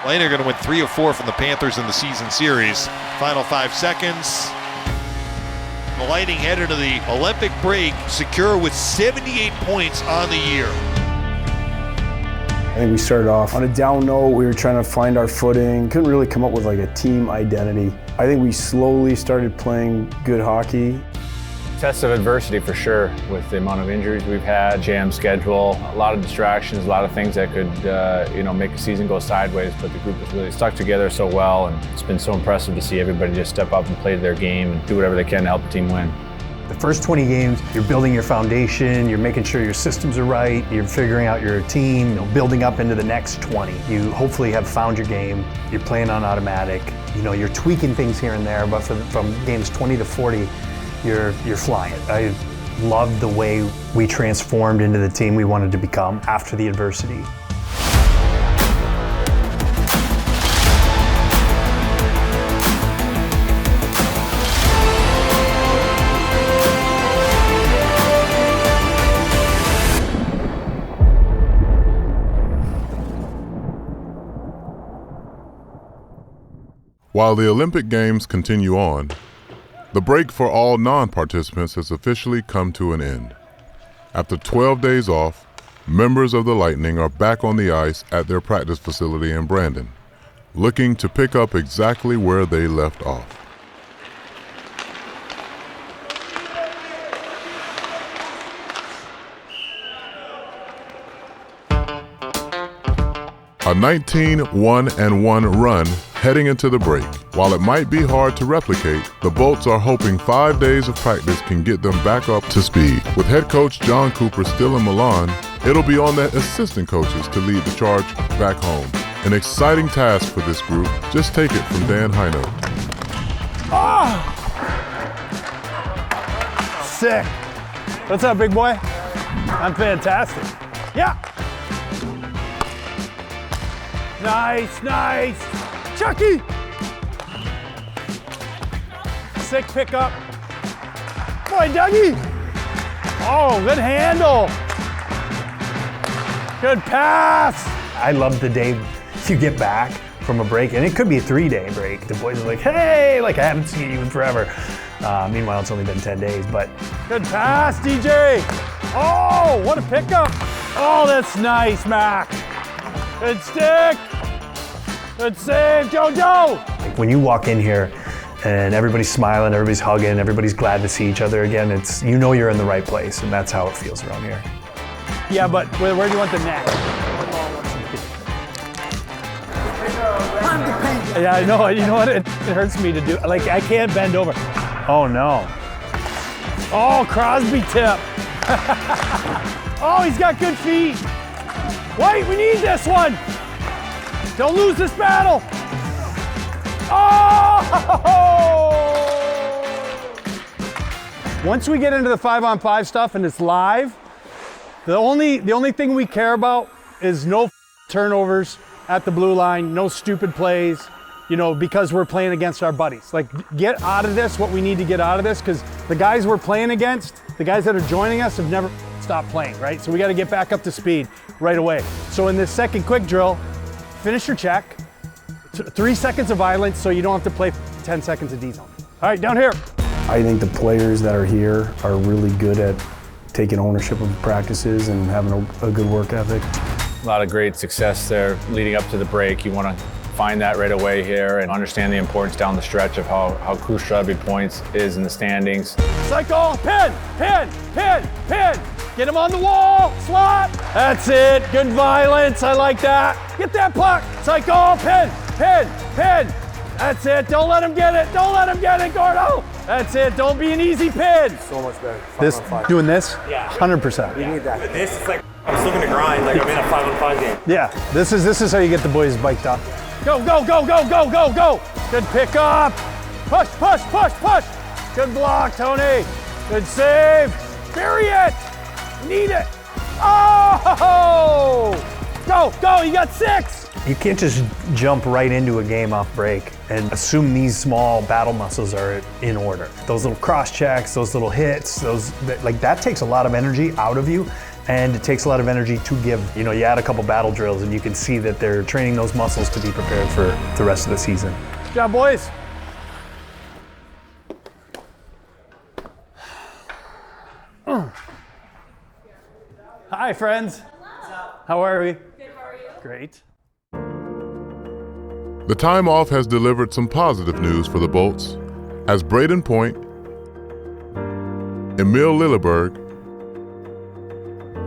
Lightning are going to win 3 of 4 from the Panthers in the season series. Final 5 seconds. The Lightning head into the Olympic break secure with 78 points on the year. I think we started off on a down note. We were trying to find our footing. Couldn't really come up with like a team identity. I think we slowly started playing good hockey. Test of adversity for sure, with the amount of injuries we've had, jam schedule, a lot of distractions, a lot of things that could make a season go sideways, but the group has really stuck together so well, and it's been so impressive to see everybody just step up and play their game and do whatever they can to help the team win. The first 20 games, you're building your foundation, you're making sure your systems are right, you're figuring out your team, building up into the next 20. You hopefully have found your game, you're playing on automatic, you're tweaking things here and there, but from games 20 to 40, you're flying. I loved the way we transformed into the team we wanted to become after the adversity. While the Olympic Games continue on, the break for all non-participants has officially come to an end. After 12 days off, members of the Lightning are back on the ice at their practice facility in Brandon, looking to pick up exactly where they left off. A 19-1-1 run heading into the break. While it might be hard to replicate, the Bolts are hoping 5 days of practice can get them back up to speed. With head coach John Cooper still in Milan, it'll be on their assistant coaches to lead the charge back home. An exciting task for this group. Just take it from Dan Heino. Oh! Sick. What's up, big boy? I'm fantastic. Yeah. Nice. Chucky! Sick pickup. Boy, Dougie! Oh, good handle. Good pass. I love the day you get back from a break, and it could be a 3-day break. The boys are like, hey, I haven't seen you in forever. Meanwhile, it's only been 10 days, but good pass, DJ. Oh, what a pickup. Oh, that's nice, Mac. Good stick. Good save, JoJo! When you walk in here and everybody's smiling, everybody's hugging, everybody's glad to see each other again, you're in the right place, and that's how it feels around here. Yeah, but where do you want the net? Yeah, I know. You know what? It hurts me to do. I can't bend over. Oh, no. Oh, Crosby tip. Oh, he's got good feet. Wait, we need this one. Don't lose this battle! Oh! Once we get into the 5-on-5 stuff and it's live, the only thing we care about is no turnovers at the blue line, no stupid plays, because we're playing against our buddies. Get out of this what we need to get out of this, because the guys we're playing against, the guys that are joining us have never stopped playing, right? So we got to get back up to speed right away. So in this second quick drill, finish your check, 3 seconds of violence so you don't have to play 10 seconds of D-zone. All right, down here. I think the players that are here are really good at taking ownership of practices and having a good work ethic. A lot of great success there leading up to the break. You want to find that right away here and understand the importance down the stretch of how crucial every point is in the standings. Cycle, pin. Get him on the wall, slot. That's it, good violence, I like that. Get that puck, cycle, pin. That's it, don't let him get it, Gordo. That's it, don't be an easy pin. So much better. Doing this? Yeah. 100%. We need that. This is I'm still gonna grind I'm in a 5-on-5 game. Yeah, this is how you get the boys biked up. Go. Good pickup. Push. Good block, Tony. Good save. Bury it. Need it. Oh! Go, you got 6. You can't just jump right into a game off break and assume these small battle muscles are in order. Those little cross checks, those little hits, that takes a lot of energy out of you, and it takes a lot of energy to give. You know, you add a couple battle drills and you can see that they're training those muscles to be prepared for the rest of the season. Good job, boys. Hi, friends. How are we? Good, how are you? Great. The time off has delivered some positive news for the Bolts, as Braden Point, Emil Lilleberg,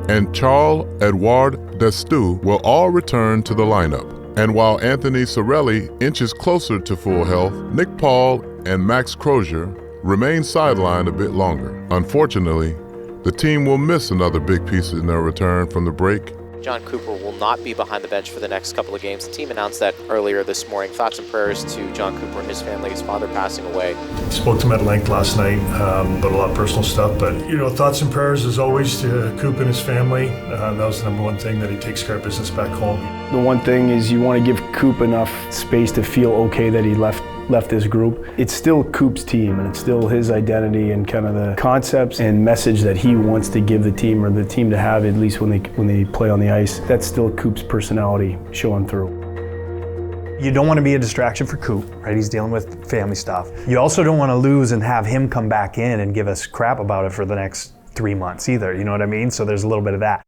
and Charles Edouard Destu will all return to the lineup. And while Anthony Cirelli inches closer to full health, Nick Paul and Max Crozier remain sidelined a bit longer. Unfortunately, the team will miss another big piece in their return from the break. John Cooper will not be behind the bench for the next couple of games. The team announced that earlier this morning. Thoughts and prayers to John Cooper and his family, his father passing away. Spoke to him at length last night about a lot of personal stuff, but thoughts and prayers as always to Coop and his family. That was the number one thing, that he takes care of business back home. The one thing is you want to give Coop enough space to feel okay that he left this group. It's still Coop's team, and it's still his identity and kind of the concepts and message that he wants to give the team, or the team to have, at least when they play on the ice. That's still Coop's personality showing through. You don't want to be a distraction for Coop, right? He's dealing with family stuff. You also don't want to lose and have him come back in and give us crap about it for the next 3 months either, you know what I mean? So there's a little bit of that.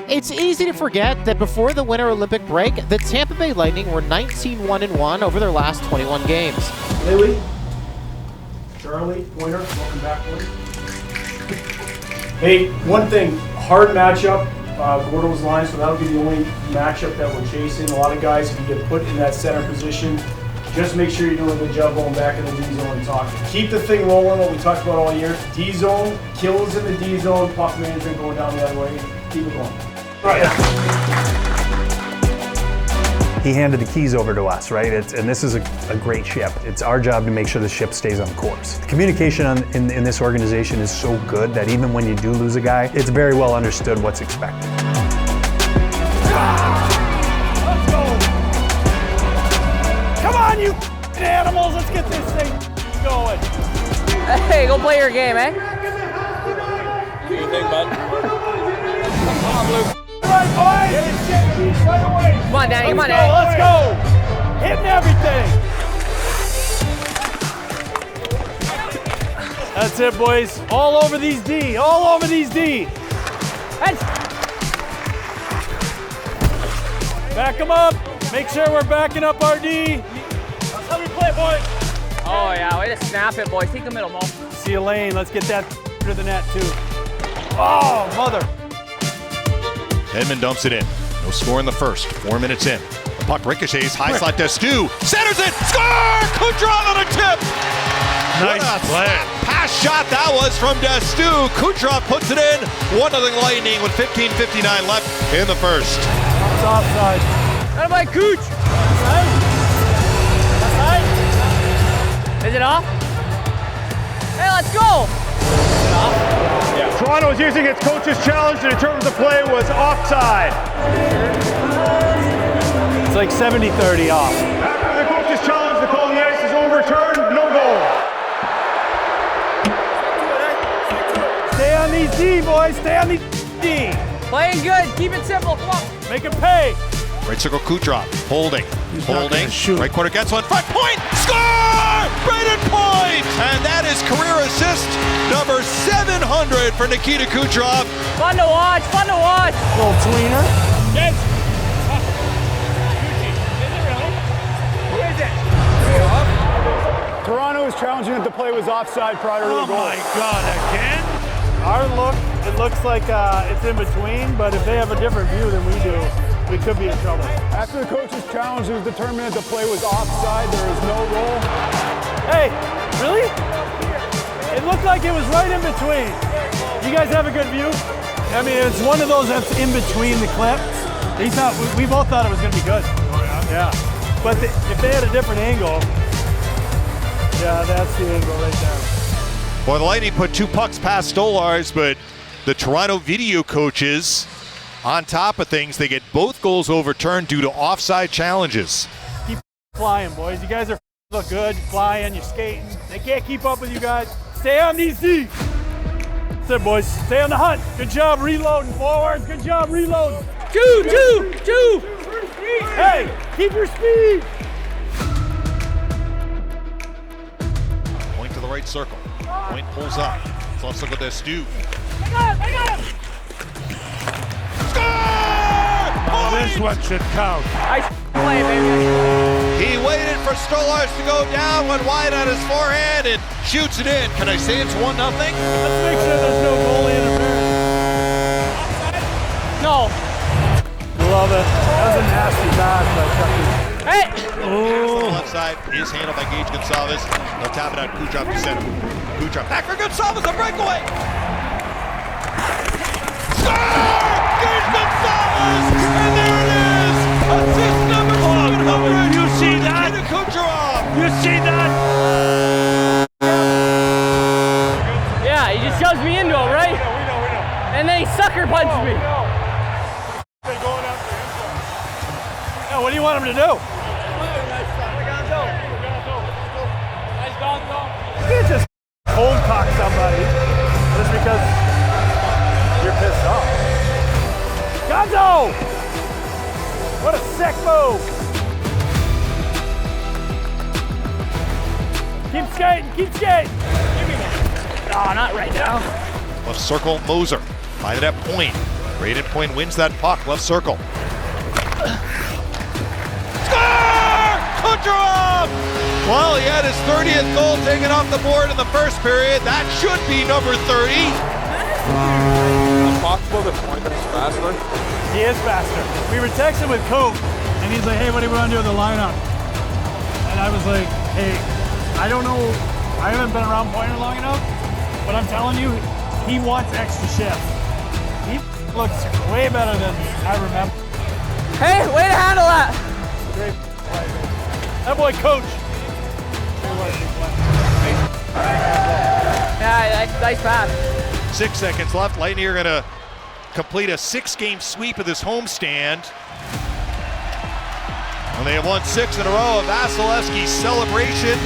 It's easy to forget that before the Winter Olympic break, the Tampa Bay Lightning were 19-1-1 over their last 21 games. Lily, Charlie, Pointer, welcome back, boys. Hey, one thing, hard matchup, Gordo's line, so that'll be the only matchup that we're chasing. A lot of guys, if you get put in that center position, just make sure you're doing a good job going back in the D zone and talking. Keep the thing rolling, what we talked about all year. D zone, kills in the D zone, puck management going down the other way. Keep it going. Right. He handed the keys over to us, right? And this is a great ship. It's our job to make sure the ship stays on course. The communication in this organization is so good that even when you do lose a guy, it's very well understood what's expected. Let's go! Come on, you animals! Let's get this thing going. Hey, go play your game, eh? Do you think, bud? Come on, Luke. Right, boys! Get it, right away! Come on, Danny, come on, Danny. Let's go! Hitting everything! That's it, boys. All over these D. All over these D. Back them up. Make sure we're backing up our D. That's how we play, boys. Oh, yeah, way to snap it, boys. Take the middle, Mo. See a lane. Let's get that to the net, too. Oh, mother. Edmund dumps it in. No score in the first. 4 minutes in. The puck ricochets. High slot Destu. Centers it. Score! Kucherov on a tip. Nice play. Pass shot that was from Destu. Kucherov puts it in. 1-0 Lightning with 15:59 left in the first. It's offside. That by Cooch. Is it off? Hey, let's go. Toronto is using its coach's challenge to determine the play was offside. It's like 70-30 off. After the coach's challenge, the call on the ice is overturned, no goal. Stay on these D, boys, stay on these D. Playing good, keep it simple, come on. Make it pay. Right circle Kucherov. Holding. Shoot. Right corner gets one. Front point. Score! Braden Point! And that is career assist number 700 for Nikita Kucherov. Fun to watch, fun to watch. Little tweener. Yes. Is it really? Who is it? Toronto is challenging that the play was offside prior to the goal. Oh my God, again? Our look, it looks like it's in between, but if they have a different view than we do, we could be in trouble. After the coach's challenge, it was determined that the play was offside. There is no goal. Hey, really? It looked like it was right in between. You guys have a good view? I mean, it's one of those that's in between the clips. We both thought it was going to be good. Yeah. But if they had a different angle, yeah, that's the angle right there. Well, the Lightning put 2 pucks past Stolars, but the Toronto video coaches, on top of things, they get both goals overturned due to offside challenges. Keep flying, boys. You guys look good, flying, you're skating. They can't keep up with you guys. Stay on these D's. That's it, boys. Stay on the hunt. Good job reloading forward. Good job reloading. Two. Hey, keep your speed. Point to the right circle. Point pulls up. So let's look at this. Stu. I got him. Score! This one should count. Nice play, baby. He waited for Stolarz to go down, went wide on his forehand, and shoots it in. Can I say it's 1-0? Let's make sure there's no goalie interference. No. Love it. That was a nasty pass by Chucky. Hey. On the left side is handled by Gage Gonsalves. They'll tap it out. Kucherov to center. Kucherov back for Gonsalves, a breakaway. Score! Gage Gonsalves! And there it is! Assist number 700! You see that? To Kucherov! You see that? Yeah, he just shoves me into him, right? We know. And then he sucker punches me. They're going after him. Yeah, what do you want him to do? You can't just cold cock somebody just because you're pissed off. Gonzo! What a sick move! Keep skating! Oh, not right now. Left circle, Moser. Find it at point. Braden Point wins that puck. Left circle. Score! Kucherov! Well, he had his 30th goal taken off the board in the first period. That should be number 30. Is it possible that Point is faster? He is faster. We were texting with Cope, and he's like, hey, what do we want to do with the lineup? And I was like, hey, I don't know. I haven't been around Pointer long enough, but I'm telling you, he wants extra shifts. He looks way better than I remember. Hey, way to handle that. Great play, man. That boy, Coach. Yeah, nice pass. 6 seconds left. Lightning are going to complete a 6-game sweep of this homestand. And they have won 6 in a row. A Vasilevsky celebration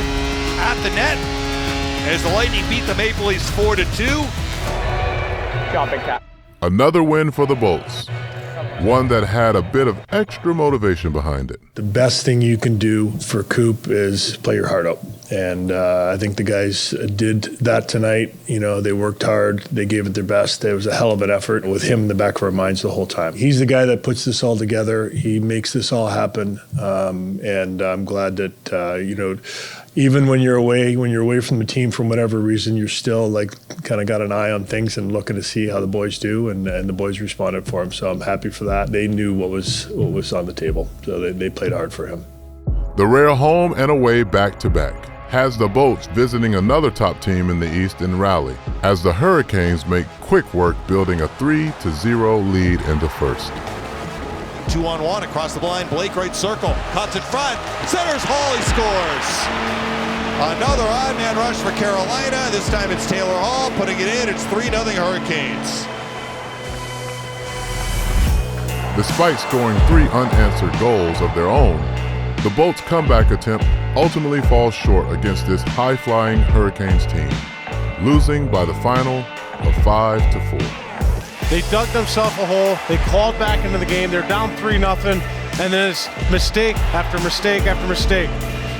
at the net as the Lightning beat the Maple Leafs 4-2. Job, big cat. Another win for the Bolts. One that had a bit of extra motivation behind it. The best thing you can do for Coop is play your heart out. And I think the guys did that tonight. You know, they worked hard. They gave it their best. It was a hell of an effort with him in the back of our minds the whole time. He's the guy that puts this all together. He makes this all happen. And I'm glad that, you know, even when you're away from the team for whatever reason, you're still like kind of got an eye on things and looking to see how the boys do, and the boys responded for him. So I'm happy for that. They knew what was on the table, so they played hard for him. The rare home and away back-to-back has the Bolts visiting another top team in the East in Raleigh, as the Hurricanes make quick work building a 3-0 lead into first. 2-on-1 across the blind. Blake right circle. Cuts in front. Centers Hall. He scores. Another odd man rush for Carolina. This time it's Taylor Hall putting it in. It's 3-0 Hurricanes. Despite scoring 3 unanswered goals of their own, the Bolts' comeback attempt ultimately falls short against this high-flying Hurricanes team, losing by the final of 5-4. They dug themselves a hole. They clawed back into the game. They're down 3-0, and then it's mistake after mistake after mistake.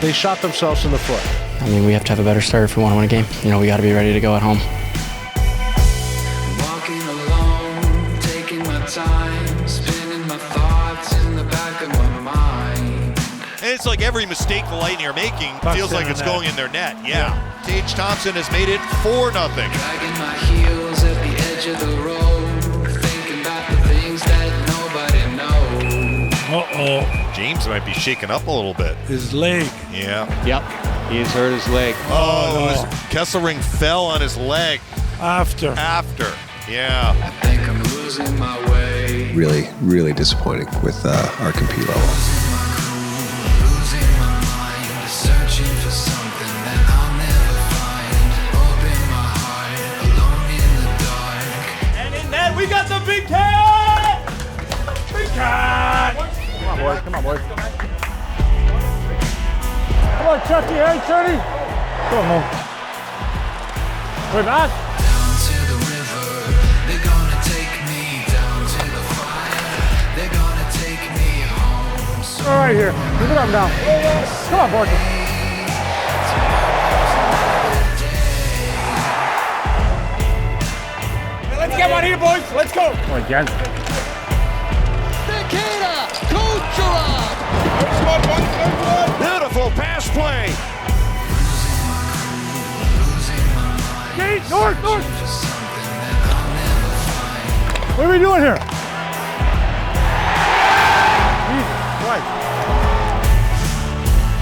They shot themselves in the foot. I mean, we have to have a better start if we want to win a game. You know, we got to be ready to go at home. Walking alone, taking my time, spinning my thoughts in the back of my mind. And it's like every mistake the Lightning are making feels like it's going in their net. Yeah. Tage Thompson has made it 4-0. Dragging my heels at the edge of the road, thinking about the things that nobody knows. Uh-oh. James might be shaken up a little bit. His leg. Yeah. Yep, he's hurt his leg. Kesselring fell on his leg. After. Yeah. I think I'm losing my way. Really, really disappointing with our compete level. Losing my mind, searching for something that I'll never find. Open my heart, alone in the dark. And in that, we got the big cat! Big cat! Come on, boys. Come on, Chucky. Hey, Shirley. Go home. We're back. Down to the river, they're gonna take me down to the fire. They're gonna take me home. So All right, here. Move it up now. Come on, Barker. Let's get one here, boys. Let's go. Oh, again. Nikita Kucherov. Beautiful pass play. Gate, north. What are we doing here?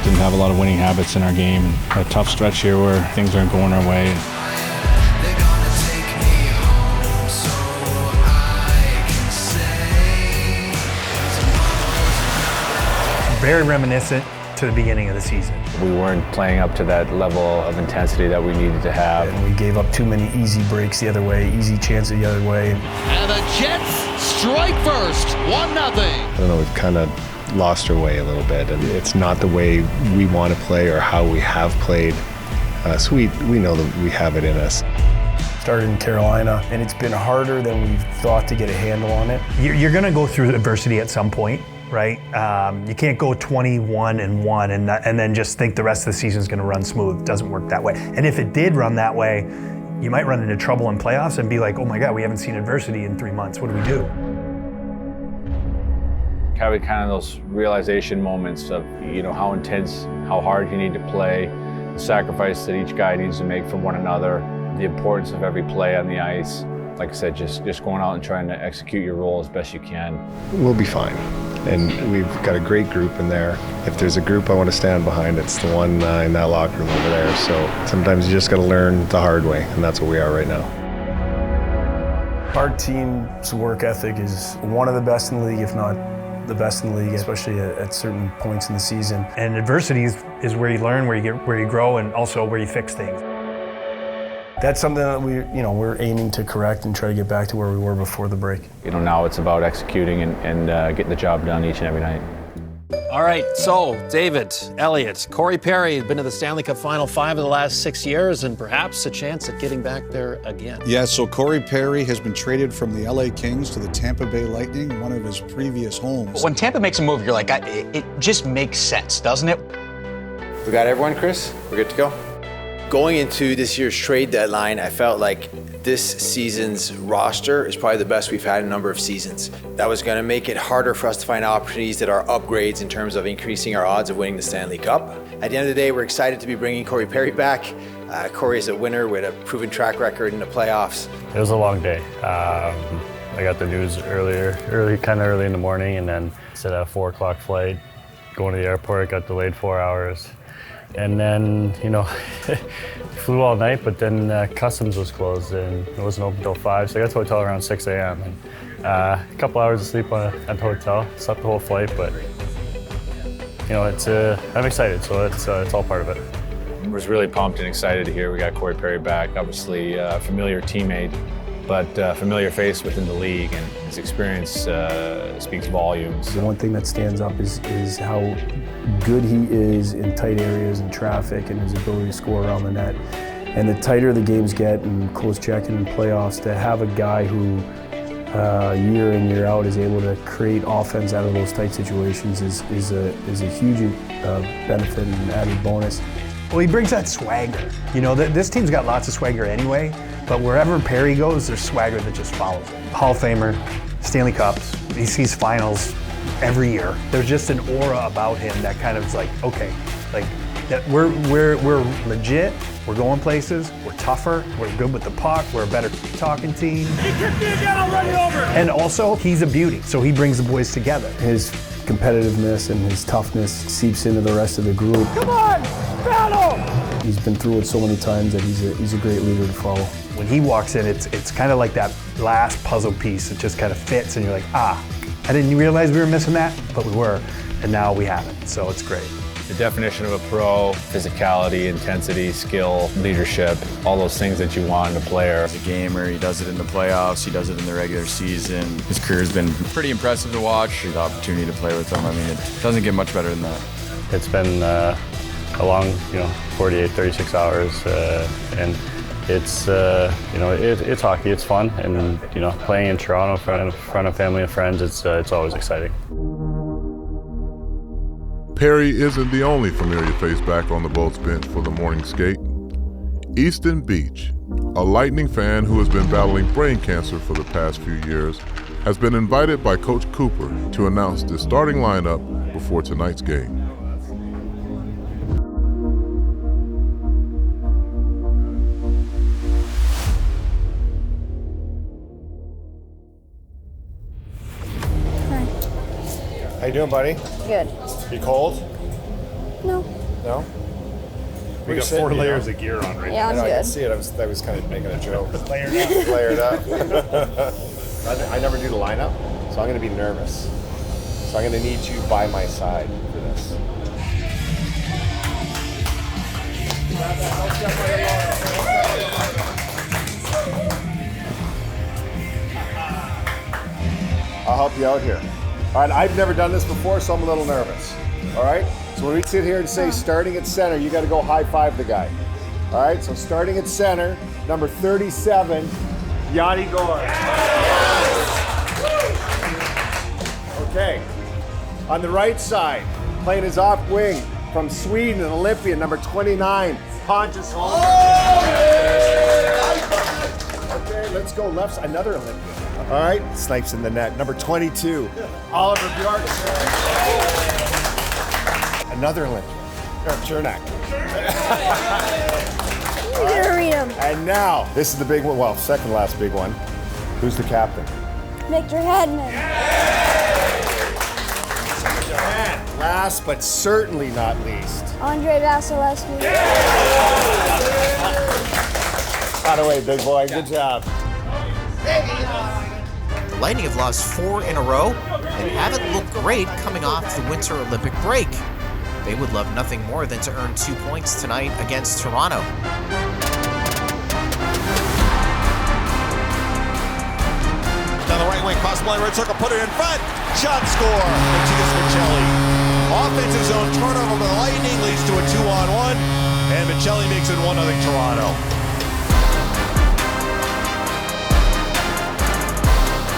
Didn't have a lot of winning habits in our game. A tough stretch here where things aren't going our way. they're gonna take me home. So I can say Very reminiscent to the beginning of the season. We weren't playing up to that level of intensity that we needed to have. And we gave up too many easy breaks the other way, easy chances the other way. And the Jets strike first, 1-0. I don't know, we've kind of lost our way a little bit, and it's not the way we want to play or how we have played. So we know that we have it in us. Started in Carolina, and it's been harder than we thought to get a handle on it. You're going to go through adversity at some point, right? You can't go 21-1 and then just think the rest of the season is going to run smooth. It doesn't work that way. And if it did run that way, you might run into trouble in playoffs and be like, oh my God, we haven't seen adversity in 3 months. What do we do? Having kind of those realization moments of, how intense, how hard you need to play, the sacrifice that each guy needs to make for one another, the importance of every play on the ice. Like I said, just going out and trying to execute your role as best you can. We'll be fine. And we've got a great group in there. If there's a group I want to stand behind, it's the one in that locker room over there. So sometimes you just got to learn the hard way, and that's what we are right now. Our team's work ethic is one of the best in the league, if not the best in the league, especially at certain points in the season. And adversity is where you learn, where you grow, and also where you fix things. That's something that we're aiming to correct and try to get back to where we were before the break. Now it's about executing and getting the job done each and every night. All right, so David, Elliott, Cory Perry have been to the Stanley Cup Final 5 of the last 6 years and perhaps a chance at getting back there again. Yeah, so Cory Perry has been traded from the LA Kings to the Tampa Bay Lightning, one of his previous homes. When Tampa makes a move, you're like, it just makes sense, doesn't it? We got everyone, Chris? We're good to go? Going into this year's trade deadline, I felt like this season's roster is probably the best we've had in a number of seasons. That was going to make it harder for us to find opportunities that are upgrades in terms of increasing our odds of winning the Stanley Cup. At the end of the day, we're excited to be bringing Cory Perry back. Cory is a winner with a proven track record in the playoffs. It was a long day. I got the news early in the morning, and then set a 4 o'clock flight, going to the airport, got delayed 4 hours. And then, flew all night, but then customs was closed and it wasn't open until 5, so I got to the hotel around 6 a.m. And a couple hours of sleep at the hotel, slept the whole flight, but I'm excited, so it's all part of it. I was really pumped and excited to hear we got Cory Perry back. Obviously a familiar teammate, but familiar face within the league, and his experience speaks volumes. The one thing that stands up is how good he is in tight areas and traffic and his ability to score around the net. And the tighter the games get and close checking and playoffs, to have a guy who year in, year out is able to create offense out of those tight situations is a huge benefit and added bonus. Well, he brings that swagger. This team's got lots of swagger anyway, but wherever Perry goes, there's swagger that just follows him. Hall of Famer, Stanley Cups, he sees finals every year. There's just an aura about him that kind of is like, okay, like that we're legit, we're going places, we're tougher, we're good with the puck, we're a better talking team. He kicked me again, I'll run you over. And also, he's a beauty, so he brings the boys together. His competitiveness and his toughness seeps into the rest of the group. Come on, battle! He's been through it so many times that he's a great leader to follow. When he walks in, it's kind of like that last puzzle piece. It just kind of fits, and you're like, I didn't realize we were missing that, but we were, and now we have it, so it's great. The definition of a pro: physicality, intensity, skill, leadership, all those things that you want in a player. He's a gamer, he does it in the playoffs, he does it in the regular season. His career's been pretty impressive to watch. The opportunity to play with him, it doesn't get much better than that. It's been a long, 48, 36 hours, and it's it's hockey. It's fun, and playing in Toronto in front of family and friends, it's always exciting. Perry isn't the only familiar face back on the Bolts bench for the morning skate. Easton Beach, a Lightning fan who has been battling brain cancer for the past few years, has been invited by Coach Cooper to announce the starting lineup before tonight's game. How you doing, buddy? Good. You cold? No. No? We got 4 layers of gear on right Yeah, now. I'm I can good. see it. I was kind of making a joke. Layered up. Layered up. I never do the lineup, so I'm going to be nervous. So I'm going to need you by my side for this. I'll help you out here. All right, I've never done this before, so I'm a little nervous. All right? So when we sit here and say starting at center, you got to go high five the guy. All right, so starting at center, number 37, Yanni Gore. Okay, on the right side, playing his off wing from Sweden, an Olympian, number 29, Pontus Holmgren. Okay, let's go left side, another Olympian. All right, snipes in the net, number 22, Oliver Bjork. Another Olympian, Eric Chernak. You're gonna read them. And now, this is the big one, well, second last big one. Who's the captain? Victor Hedman. And last but certainly not least, Andre Vasilevsky. by the way, big boy, good job. The Lightning have lost 4 in a row and haven't looked great coming off the Winter Olympic break. They would love nothing more than to earn 2 points tonight against Toronto. Down the right wing, cross the line, red circle, put it in front. Shot score. Matias Michelli. Offensive zone turnover by the Lightning leads to a 2-on-1, and Michelli makes it 1-0 Toronto.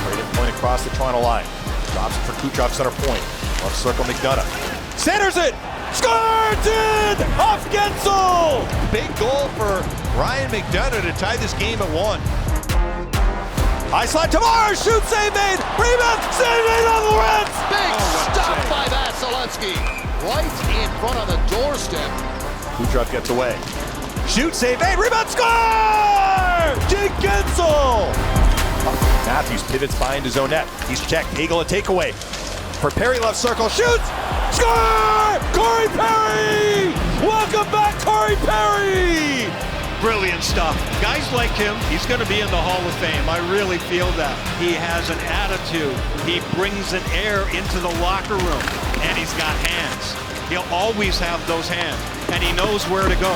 Braden point across the Toronto line. Drops it for Kucherov, center point. Left circle, McDonough. Centers it! Scores it! Off Gensel! Big goal for Ryan McDonough to tie this game at 1. High slide, Tavares, shoot, save made, rebound, save made on Lawrence! Big stop by Vasilevsky, right in front of the doorstep. Kucherov gets away. Shoot, save made, rebound, score! Jake Gensel! Matthews pivots behind his own net. He's checked, Hagel a takeaway. For Perry, left circle, shoots, score! Cory Perry! Welcome back, Cory Perry! Brilliant stuff. Guys like him, he's going to be in the Hall of Fame. I really feel that. He has an attitude. He brings an air into the locker room, and he's got hands. He'll always have those hands, and he knows where to go.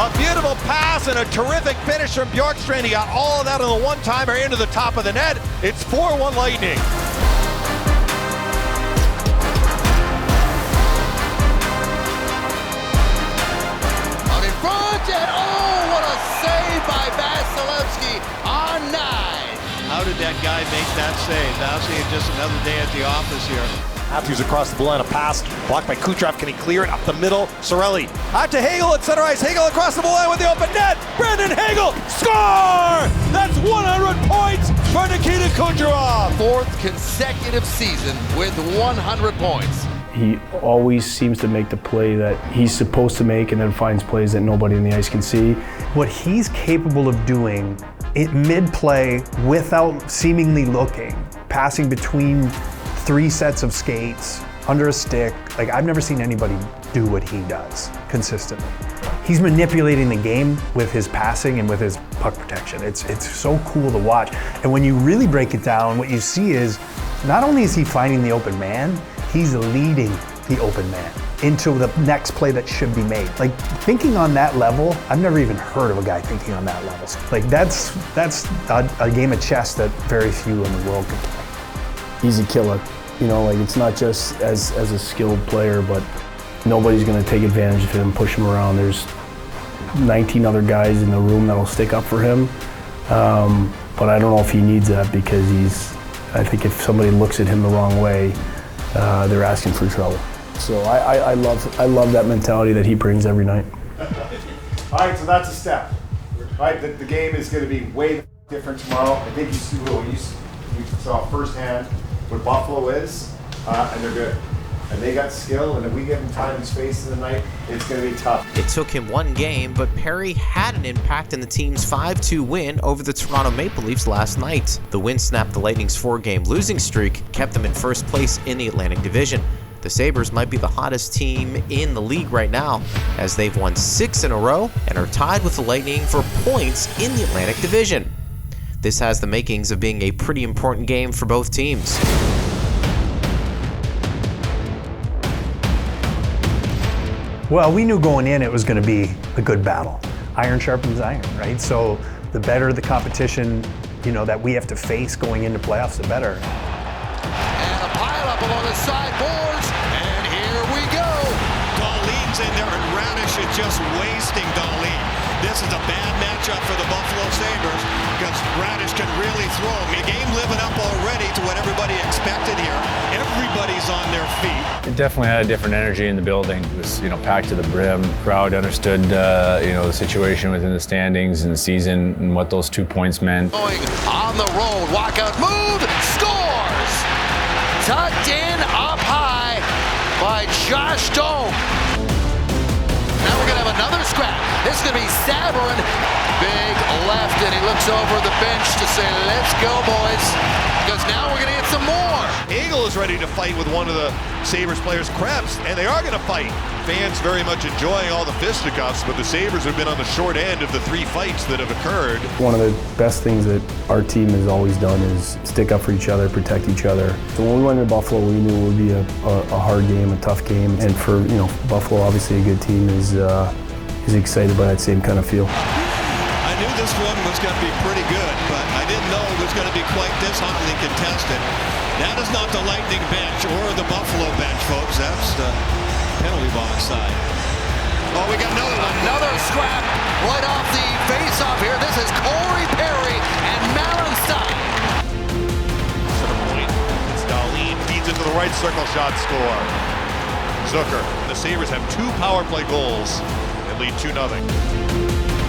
A beautiful pass and a terrific finish from Bjorkstrand. He got all of that on the one-timer into the top of the net. It's 4-1 Lightning. And oh, what a save by Vasilevsky on 9. How did that guy make that save? Vasi, just another day at the office here. Matthews across the blue line, a pass blocked by Kucherov. Can he clear it up the middle? Sorelli out to Hagel at center ice. Hagel across the blue line with the open net. Brandon Hagel score! That's 100 points for Nikita Kucherov. 4th consecutive season with 100 points. He always seems to make the play that he's supposed to make and then finds plays that nobody in the ice can see. What he's capable of doing mid-play without seemingly looking, passing between 3 sets of skates, under a stick, like I've never seen anybody do what he does consistently. He's manipulating the game with his passing and with his puck protection. It's so cool to watch. And when you really break it down, what you see is not only is he finding the open man, he's leading the open man into the next play that should be made. Like thinking on that level, I've never even heard of a guy thinking on that level. Like that's a game of chess that very few in the world can play. He's a killer. You know, like it's not just as a skilled player, but nobody's gonna take advantage of him, push him around. There's 19 other guys in the room that'll stick up for him. But I don't know if he needs that because I think if somebody looks at him the wrong way, they're asking for trouble. So I love that mentality that he brings every night. All right, so that's a step. All right, the game is going to be way different tomorrow. I think you saw firsthand what Buffalo is, and they're good. And they got skill, and if we give them time and space in the night, it's going to be tough. It took him one game, but Perry had an impact in the team's 5-2 win over the Toronto Maple Leafs last night. The win snapped the Lightning's 4-game losing streak, kept them in first place in the Atlantic Division. The Sabres might be the hottest team in the league right now, as they've won 6 in a row and are tied with the Lightning for points in the Atlantic Division. This has the makings of being a pretty important game for both teams. Well, we knew going in it was going to be a good battle. Iron sharpens iron, right? So the better the competition, that we have to face going into playoffs, the better. And a pileup along the sideboards, and here we go. Darlene's in there, and Radish is just wasting Darlene. This is a bad matchup for the Buffalo Sabres because Radish can really throw. The game living up already to what everybody expected here. Everybody's on their feet. It definitely had a different energy in the building. It was, packed to the brim. Crowd understood, the situation within the standings and the season and what those 2 points meant. Going on the road, walkout move, scores! Tucked in up high by Josh Doan. Now we're going to have another scrap. This is going to be Sabourin. Big left, and he looks over the bench to say, let's go, boys, because now we're going to get some more. Hagel is ready to fight with one of the Sabres players, Krebs, and they are going to fight. Fans very much enjoying all the fisticuffs, but the Sabres have been on the short end of the 3 fights that have occurred. One of the best things that our team has always done is stick up for each other, protect each other. So when we went to Buffalo, we knew it would be a hard game, a tough game, and for Buffalo, obviously a good team, is excited by that same kind of feel. I knew this one was going to be pretty good, but I didn't know it was going to be quite this hotly contested. That is not the Lightning bench or the Buffalo bench, folks. That's the penalty box side. Oh, we got another one. Another scrap right off the face-off here. This is Cory Perry and Malenstein. Center point. It's Darlene, feeds into the right circle, shot, score. Zucker. The Sabres have 2 power play goals and lead 2-0.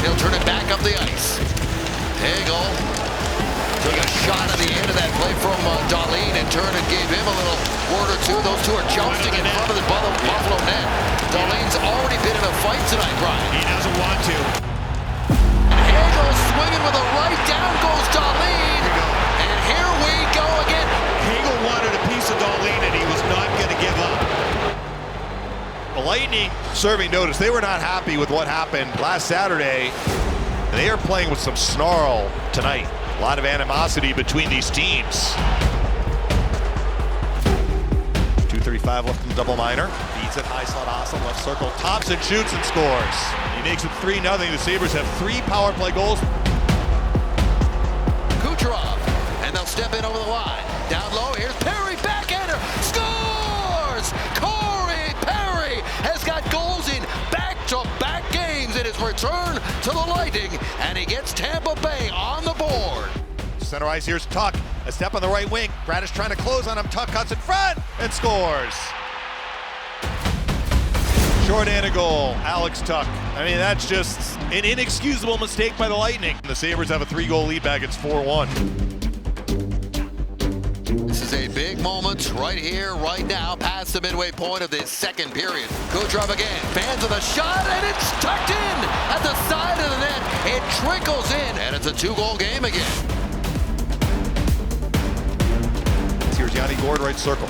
He'll turn it back up the ice. Hagel took a shot at the end of that play from Darlene and turned and gave him a little word or two. Those two are jousting in front of the Buffalo net. Darlene's already been in a fight tonight, Brian. He doesn't want to. And Hagel swinging with a right, down goes Darlene. And here we go again. Hagel wanted a piece of Darlene and he was not going to give up. The Lightning serving notice. They were not happy with what happened last Saturday, and they are playing with some snarl tonight. A lot of animosity between these teams. 2:35 left in the double minor. Beats it, high slot, awesome, left circle. Thompson shoots and scores. He makes it 3-0. The Sabres have 3 power play goals. Kucherov, and they'll step in over the line. Down low, here's Perry, backhander, scores! Cory Perry has got goals in back-to-back games in his return to the Lightning, and he gets Tampa Bay on the board. Center ice, here's Tuck. A step on the right wing. Radish trying to close on him. Tuck cuts in front and scores. Short and a goal. Alex Tuck. I mean, that's just an inexcusable mistake by the Lightning. The Sabres have a 3-goal lead back. It's 4-1. This is a big moment right here, right now, past the midway point of this second period. Kucherov again, fans of the shot, and it's tucked in at the side of the net. It trickles in, and it's a 2-goal game again. Here's Yanni Gord, right circle.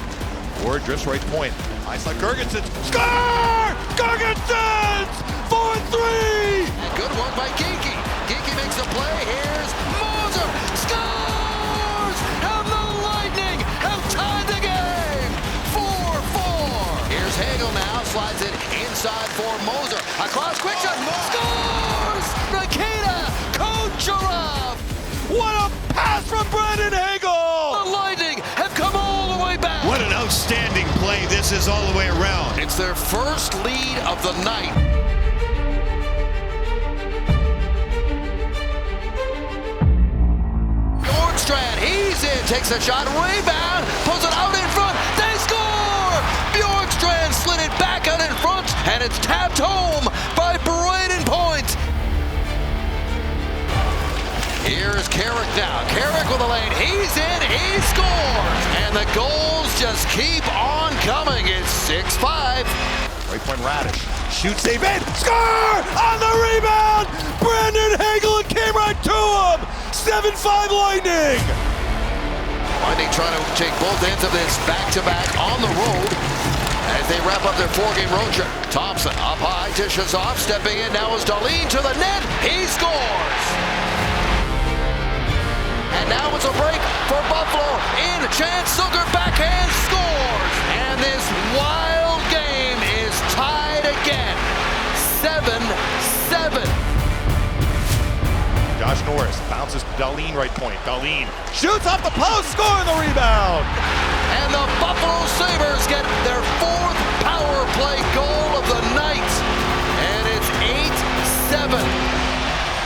Gord drifts right point. Ice like Gergensen. Score! Gergensen! 4-3! And good work by Geekie. Geekie makes the play. Here's Moser. Scores! And the Lightning have tied the game. 4-4. Here's Hagel now. Slides it inside for Moser. Across, quick shot. Scores! Nikita Kucherov. What a pass from Brandon Hagel! The Lightning have come all the way back. What an outstanding play this is all the way around. It's their first lead of the night. Bjorkstrand, he's in, takes a shot, rebound, pulls it out in front, they score! Bjorkstrand slid it back out in front, and it's tapped home by Braden Point. Here's Carrick now. Carrick with the lane. He's in. He scores. And the goals just keep on coming. It's 6-5. Right point Radish. Shoots, save in. Score! On the rebound! Brandon Hagel came right to him! 7-5 Lightning! Lightning trying to take both ends of this back-to-back on the road as they wrap up their 4-game road trip. Thompson up high, dishes off. Stepping in now is Dahlin to the net. He scores! And now it's a break for Buffalo. In a chance, Zucker backhand scores. And this wild game is tied again. 7-7. Josh Norris bounces to Dahlin right point. Dahlin shoots off the post, scoring the rebound. And the Buffalo Sabres get their 4th power play goal of the night. And it's 8-7.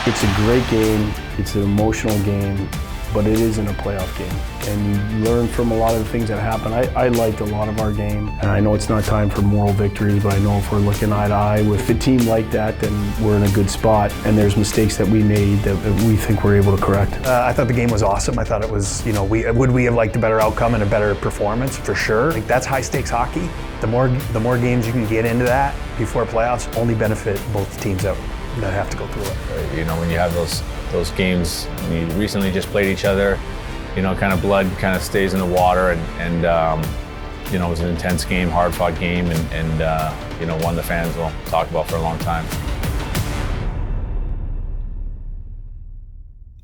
It's a great game. It's an emotional game, but it isn't a playoff game. And you learn from a lot of the things that happen. I liked a lot of our game, and I know it's not time for moral victories, but I know if we're looking eye to eye with a team like that, then we're in a good spot, and there's mistakes that we made that we think we're able to correct. I thought the game was awesome. I thought it was, would we have liked a better outcome and a better performance? For sure. Like, that's high stakes hockey. The more games you can get into that before playoffs only benefit both teams that have to go through it. When you have those games, we recently just played each other, kind of blood kind of stays in the water, and it was an intense game, hard fought game, and one the fans will talk about for a long time.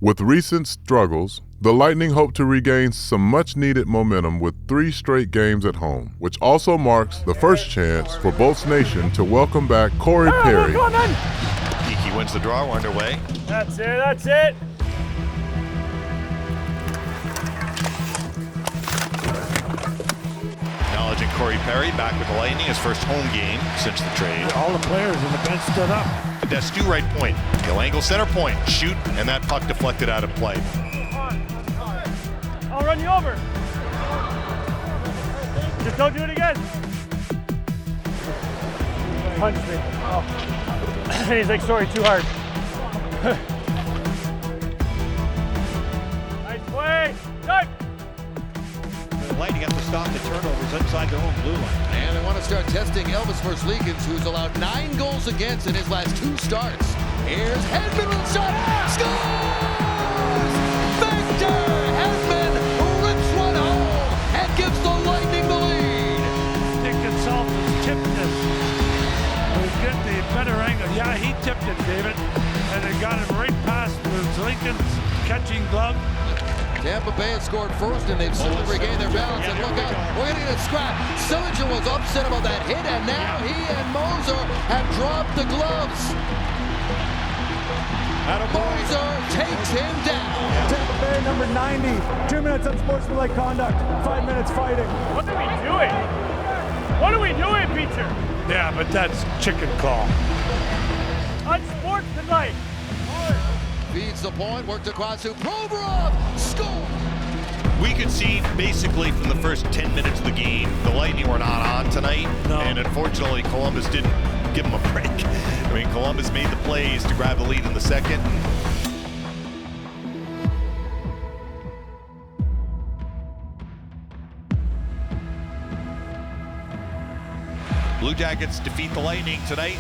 With recent struggles, the Lightning hope to regain some much-needed momentum with 3 straight games at home, which also marks the first chance for Bolts Nation to welcome back Cory Perry. Geeky wins the draw, we're underway. That's it. Acknowledging Cory Perry back with the Lightning, his first home game since the trade. All the players in the bench stood up. Destu right point, Gil center point, shoot, and that puck deflected out of play. I'll run you over. Just don't do it again. Punch me. Oh. He's like, sorry, too hard. Nice play. Good. The Lightning have to stop the turnovers inside their own blue line. And they want to start testing Elvis Versleekens, who's allowed 9 goals against in his last 2 starts. Here's Hedman with a shot. Scores! Victor Hedman rips one home and gives the Lightning the lead. Dick himself tipped it. Get the better angle. Yeah, he tipped it, David. And they got him right past Versleekens' catching glove. Tampa Bay has scored first, and they've slowly regained their balance. And look out, we're getting a scrap. Sillinger was upset about that hit, and now he and Moser have dropped the gloves. Moser takes him down. Tampa Bay, number 90. 2 minutes unsportsmanlike conduct. 5 minutes fighting. What are we doing? What are we doing, Beecher? Yeah, but that's chicken call. Unsportsmanlike. Feeds the point, worked across to Provorov, score! We could see basically from the first 10 minutes of the game, the Lightning were not on tonight, and unfortunately Columbus didn't give them a break. I mean, Columbus made the plays to grab the lead in the second. Blue Jackets defeat the Lightning tonight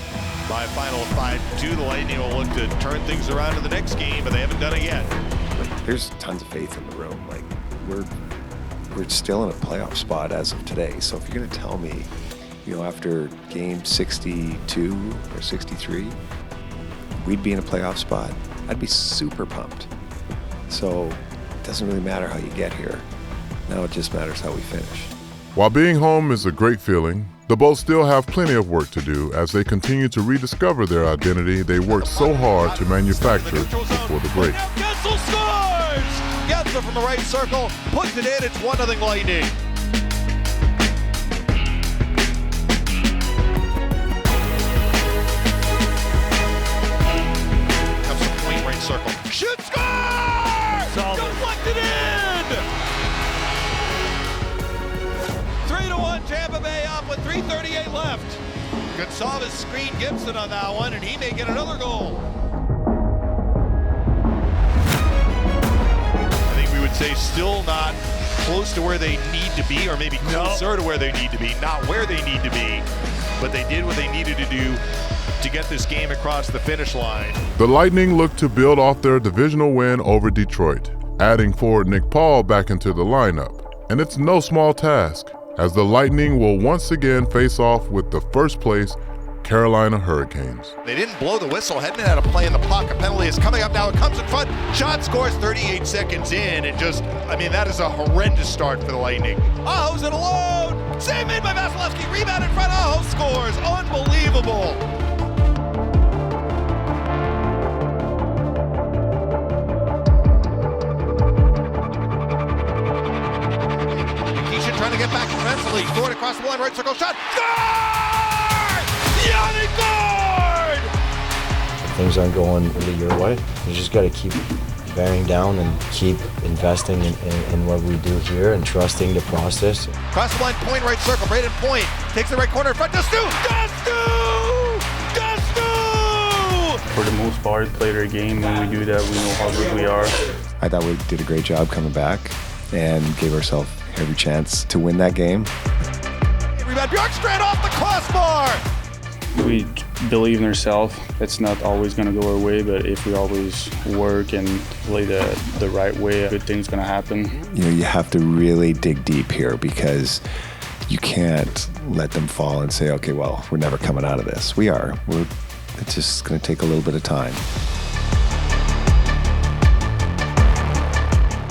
by a final of 5-2. The Lightning will look to turn things around in the next game, but they haven't done it yet. There's tons of faith in the room. Like, we're still in a playoff spot as of today. So if you're going to tell me, after game 62 or 63, we'd be in a playoff spot, I'd be super pumped. So it doesn't really matter how you get here. Now it just matters how we finish. While being home is a great feeling, the Bolts still have plenty of work to do as they continue to rediscover their identity they worked so hard to manufacture before the break. Gensel scores! Gensel from the right circle, puts it in, it's 1-0 Lightning. Comes to point, right circle. Shoot, score! Deflected in! stop with 3:38 left. Gonçalves screened Gibson on that one, and he may get another goal. I think we would say still not close to where they need to be, or maybe closer to where they need to be. Not where they need to be, but they did what they needed to do to get this game across the finish line. The Lightning look to build off their divisional win over Detroit, adding forward Nick Paul back into the lineup. And it's no small task, as the Lightning will once again face off with the first place Carolina Hurricanes. They didn't blow the whistle. Hedman had a play in the puck. A penalty is coming up now. It comes in front. Shot scores 38 seconds in. And just, I mean, that is a horrendous start for the Lightning. Aho's in alone. Save made by Vasilevsky. Rebound in front. Aho scores. Unbelievable. Nikishin trying to get back defensively. Throw it across the line. Right circle shot. Score! Yanni Gord! Things aren't going really your way. You just got to keep bearing down and keep investing in what we do here and trusting the process. Cross the line, point, right circle. Braden Point takes the right corner in front. Dustu! For the most part, played our game. When we do that, we know how good we are. I thought we did a great job coming back and gave ourselves every chance to win that game. Rebound, Bjorkstrand off the crossbar! We believe in ourselves. It's not always going to go our way, but if we always work and play the right way, good things going to happen. You know, you have to really dig deep here because you can't let them fall and say, okay, well, we're never coming out of this. It's just going to take a little bit of time.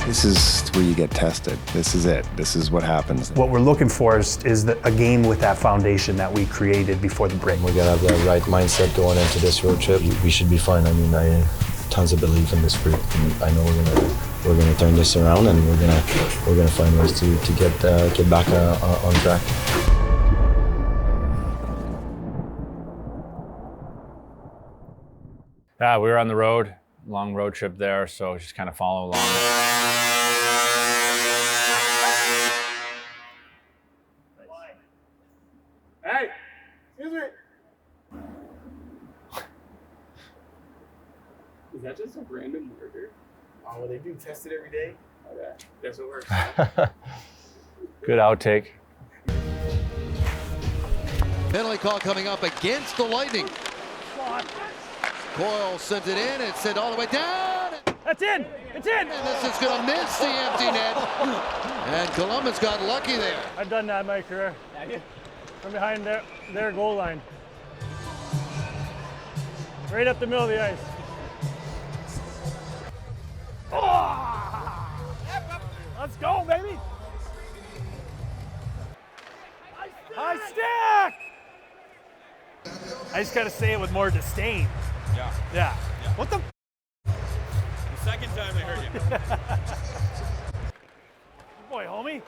This is where you get tested. This is it. This is what happens. What we're looking for is a game with that foundation that we created before the break. We got to have that right mindset going into this road trip. We should be fine. I mean, I have tons of belief in this group. And I know we're gonna turn this around, and we're gonna find ways to get back on track. Yeah, we were on the road, long road trip there, so just kind of follow along. Hey, excuse me. Is that just a random murder? Oh, well, they do test it every day. Okay, that's what works. Good outtake. Penalty call coming up against the Lightning. Coyle sent it in and sent all the way down. That's in. It's in. And this is going to miss the empty net. And Columbus got lucky there. I've done that in my career. From behind their goal line. Right up the middle of the ice. Oh! Let's go, baby. High stick. I just got to say it with more disdain. Yeah. What the? The second time I heard you. Boy, homie.